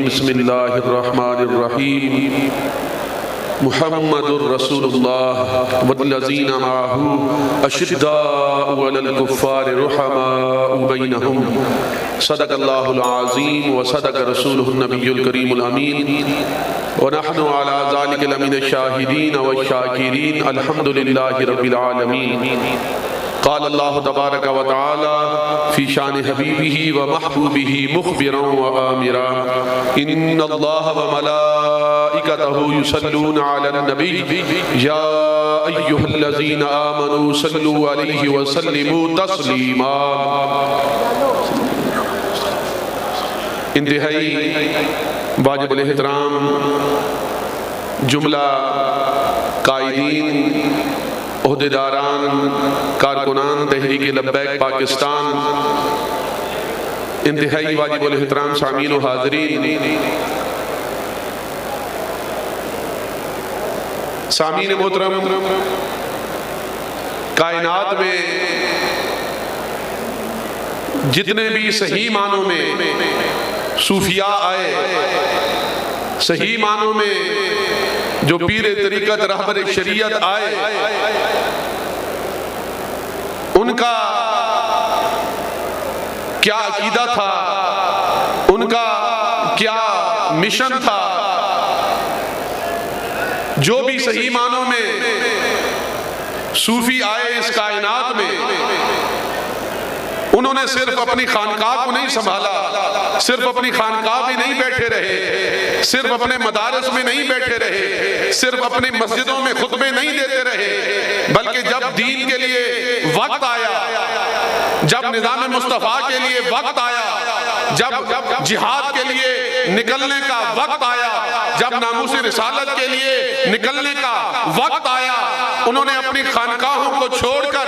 बिस्मिल्लाहिर्रहमानिर्रहीम मुहम्मदुर रसूलुल्लाह वल्लज़ीना माअहू अशिद्दाउ अलल कुफ़्फ़ारि रुहमाउ बैनहुम सदक़ल्लाहुल अज़ीम व सदक़ रसूलुहुन नबियुल करीमुल अमीन व नहनु अला ज़ालिका लमिनश शाहिदीन व शाकिरीन अल्हम्दुलिल्लाहि रब्बिल आलमीन। क़ाल अल्लाहु तबारक व तआला फ़ी शान हबीबिही व महबूबिही मुख़बिरन व आमिरा इन्नल्लाह व मलाइकतहु युसल्लूना अलन नबी या अय्युहल्लज़ीना आमनू सल्लू अलैहि व सल्लिमू तस्लीमा। इंतहाई वाजिबुल एहतराम जुमला कायदीन, ओहदेदारान, कारकुनान तहरीक लब्बैक पाकिस्तान, इंतहाई वाजिबुल एहतराम सामीन व हाज़रीन, सामीन मोहतरम, कायनात में जितने भी सही मानों में सूफिया आए, सही मानों में जो पीरे तरीक़त रहबर शरीयत आए, उनका क्या अकीदा था, उनका क्या मिशन था। जो भी सही मानों में सूफी आए इस कायनात में, उन्होंने सिर्फ अपनी खानकाह को नहीं संभाला, सिर्फ अपनी खानकाह में नहीं बैठे रहे, सिर्फ अपने मदारस में नहीं बैठे रहे, सिर्फ अपनी मस्जिदों में खुतबे नहीं देते रहे, बल्कि जब दीन के लिए वक्त आया, जब निज़ाम मुस्तफ़ा के लिए वक्त आया, जब जिहाद के लिए निकलने का वक्त आया, जब नामूस रिसालत के लिए निकलने का वक्त आया, उन्होंने अपनी खानकाहों को छोड़कर,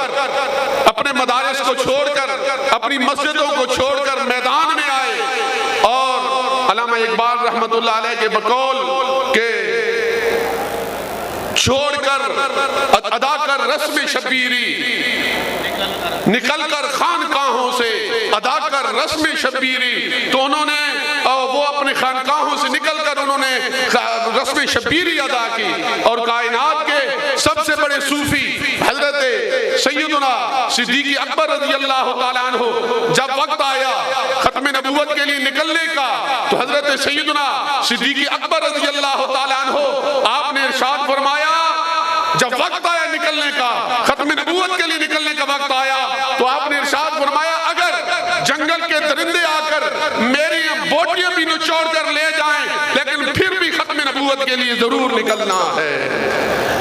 अपने मदारिस को छोड़कर, अपनी मस्जिदों को छोड़कर मैदान में आए और अल्लामा इकबाल रहमतुल्लाह अलैह के बकौल के छोड़कर अदा कर रस्म शबीरी, निकल कर खानकाहों से अदा कर रस्म शबीरी, तो उन्होंने वो अपने खानकाहों से निकलकर उन्होंने रस्म शबीरी अदा की और कायनात के सबसे बड़े सूफी हजरत सैयदना सिद्दीक़ अकबर रज़ियल्लाहु ताला अन्हु जब वक्त आया खत्म नबूवत के लिए निकलने का, तो हजरत सैयदना सिद्दीक़ अकबर रज़ियल्लाहु ताला अन्हु आपने इरशाद फरमाया, जब वक्त आया निकलने का, खत्म नबूवत के लिए निकलने का वक्त आया, तो आपने इरशाद फरमाया, अगर जंगल के दरिंदे आकर मेरी बोटियां भी निचोड़ कर ले जाएं, लेकिन फिर भी खत्म नबूवत के लिए जरूर निकलना है।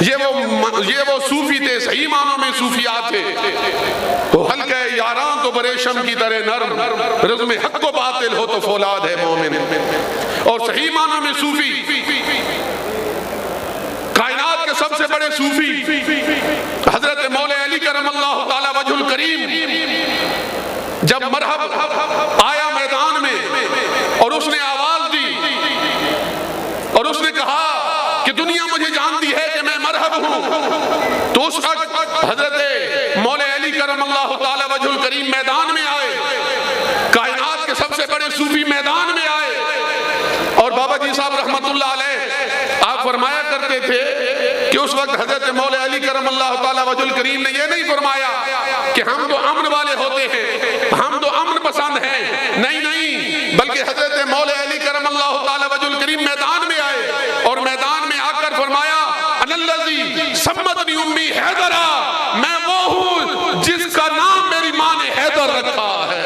ये वो सूफी थे, सही मानों में सूफिया थे। तो हल्के यारां तो बरेशम की तरह नरम, रज़्म हक को बातिल हो तो फौलाद है मोमिन। और सही मानों में सूफी, कायनात के सबसे बड़े सूफी हजरत मौला अली करमल्लाहु ताला वजहुल करीम जब मरहब आया मैदान में और उसने आवाज दी और उसने कहा कि दुनिया मुझे जानती है कि मैं मरहब हूं, तो उस वक्त हजरत मौला अली करमल्लाहु ताला वजहुल करीम मैदान में आए, कायनात के सबसे बड़े सूफी मैदान में आए। और बाबा जी साहब रहमतुल्लाह अलैह आप फरमाया करते थे कि उस वक्त हजरत मौला अली करमल्लाहु ताला वजहुल करीम ने यह नहीं फरमाया कि हम तो अमन वाले होते हैं, हम तो अमन पसंद हैं, नहीं नहीं, बल्कि हजरत मौला अली करमल्लाहु ताला वजहुल करीम मैदान में आए और मैदान में आकर फरमाया, अनल्लज़ी सम्मतनी उम्मी हैदरा, मैं वो हूं जिसका नाम मेरी मां ने हैदर रखा है।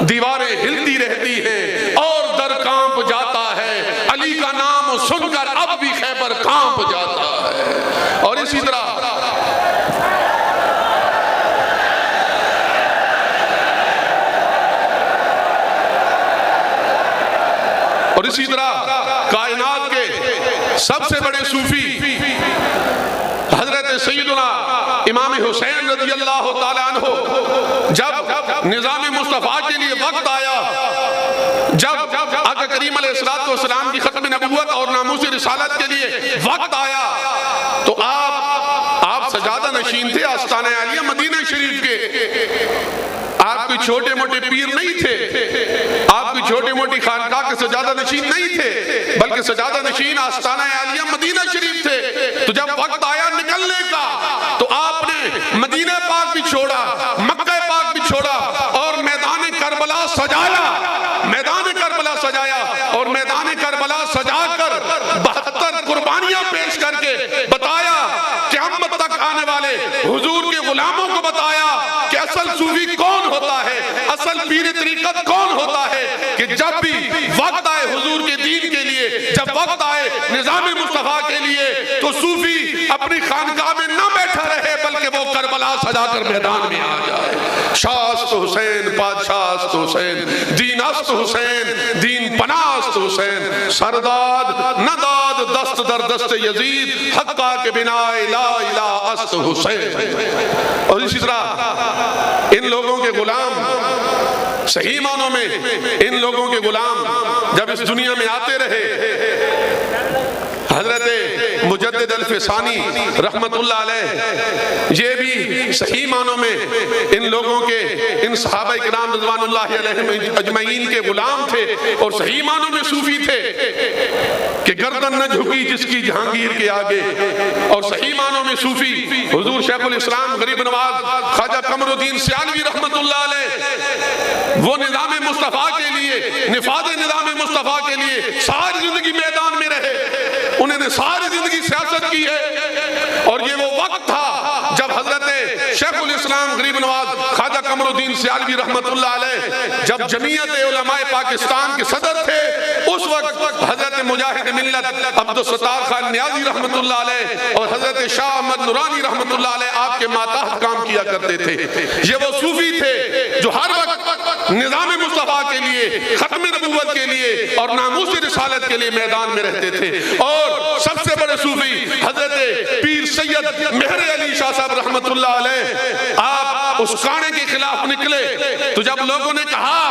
दीवारें हिलती रहती हैं और दर कांप जाता है, अली का नाम सुनकर अब भी खैबर कांप जाता है। और इसी तरह कायनात के सबसे बड़े सूफी हजरत सैयदना इमाम हुसैन रज़ियल्लाहु ताला अन्हु जब निज़ाम मुस्तफ़ा के लिए वक्त आया, जब आका करीम अलैहिस्सलातु वस्सलाम की खत्म नबूवत और नामूस रिसालत के लिए वक्त आया, तो आप सजादा नशीन थे आस्ताना आलिया मदीना शरीफ के। आप कोई छोटे मोटे पीर नहीं थे, आप कोई छोटे मोटी खानकाह के सजादा नशीन नहीं थे, बल्कि सजादा नशीन आस्ताना आलिया मदीना शरीफ थे। तो जब वक्त आया निकलने का तो आपने मदीना पाक भी छोड़ा, मक्का पाक भी छोड़ा और मैदान करबला सजाया, मैदान करबला सजाया और मैदान करबला सजाकर 72 कुर्बानियां पेश करके बताया, क़यामत तक आने वाले हुजूर के गुलामों को बताया कि असल सूफी कौन होता है, असल पीर तरीकत कौन होता है, कि जब भी वक्त आए हुजूर के दीन के लिए, जब वक्त आए निजाम मुस्तफा के लिए, तो सूफी अपनी खानकाह में न बैठा रहे बल्कि वो करबला सजाकर मैदान में आ जाए। शास्त हुसैन, पादशास्त हुसैन, दीनस्त हुसैन, दीन पनास्त हुसैन, सरदाद नदाद दस्त दर दस्त यजीद, हक्का के बिना ला इलाहा अस्त हुसैन। और इसी तरह इन लोगों के गुलाम, सही मानों में इन लोगों के गुलाम जब इस दुनिया में आते रहे, हजरत मुजद्दिद अल-फिसानी रहमतुल्लाह अलैह ये भी सही मानों में इन लोगों के, इन सहाबा किराम रिज़वानुल्लाहि अलैहिम अजमईन के गुलाम थे और सही मानों में सूफी थे कि गर्दन न झुकी जिसकी जहांगीर के आगे। और सही मानों में सूफी हुजूर शेखुल इस्लाम गरीब नवाज ख्वाजा कमरुद्दीन सियालवी रहमतुल्लाह अलैह वो निज़ाम मुस्तफा के लिए, निफाज़ निज़ाम मुस्तफा के लिए सारी जिंदगी मैदान में रहे, उन्होंने सारी जिंदगी सियासत की है। और ये वो वक्त था जब हजरत शेखुल इस्लाम गरीब नवाज ख्वाजा कमरुद्दीन सियालवी रहमतुल्लाह अलैह जब जमीयत उलमाए पाकिस्तान के सदर थे, उस वक्त हजरत मुजाहिद मिल्लत अब्दुल सत्तार खान नियाज़ी रहमतुल्लाह अलैह और हजरत शाह अहमद नूरानी रहमतुल्लाह अलैह आपके माताहत काम किया करते थे। ये वो सूफी थे जो हर वक्त निज़ाम मुस्तफा के लिए, खत्म नबूवत के लिए और नामूस रिसालत के लिए मैदान में रहते थे। और सबसे बड़े सूफी हजरत पीर सैयद मेहर अली शाह साहब रहमतुल्लाह अलैह, आप उस काने के खिलाफ निकले तो जब लोगों ने कहा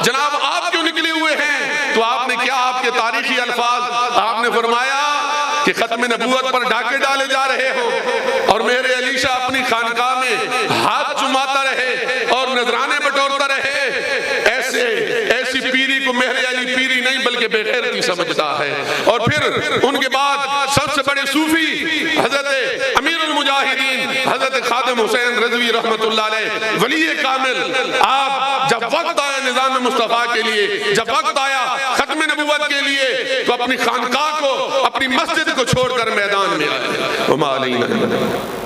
जनाब आप क्यों निकले हुए हैं, तो आपने क्या, आपके तारीखी अल्फाज आपने फरमाया कि खत्म नबूवत पर डाके डाले जा रहे हो और मेहर अली शाह अपनी खानकाह में हाथ चुमाता रहे और नजराने बटोरता रहे। ऐसी पीरी को मेहर अली पीरी नहीं बल्कि बेगैरती समझता है। और फिर उनके बाद सबसे बड़े सूफी हजरत अमीरुल मुजाहिदीन हजरत खादिम हुसैन रज़वी रहमतुल्लाह अलैह वली कामिल, आप जब वक्त आया निज़ाम मुस्तफा के लिए, जब वक्त आया खत्म नबूवत के लिए, तो अपनी खानकाह को, अपनी मस्जिद को छोड़कर मैदान में आए।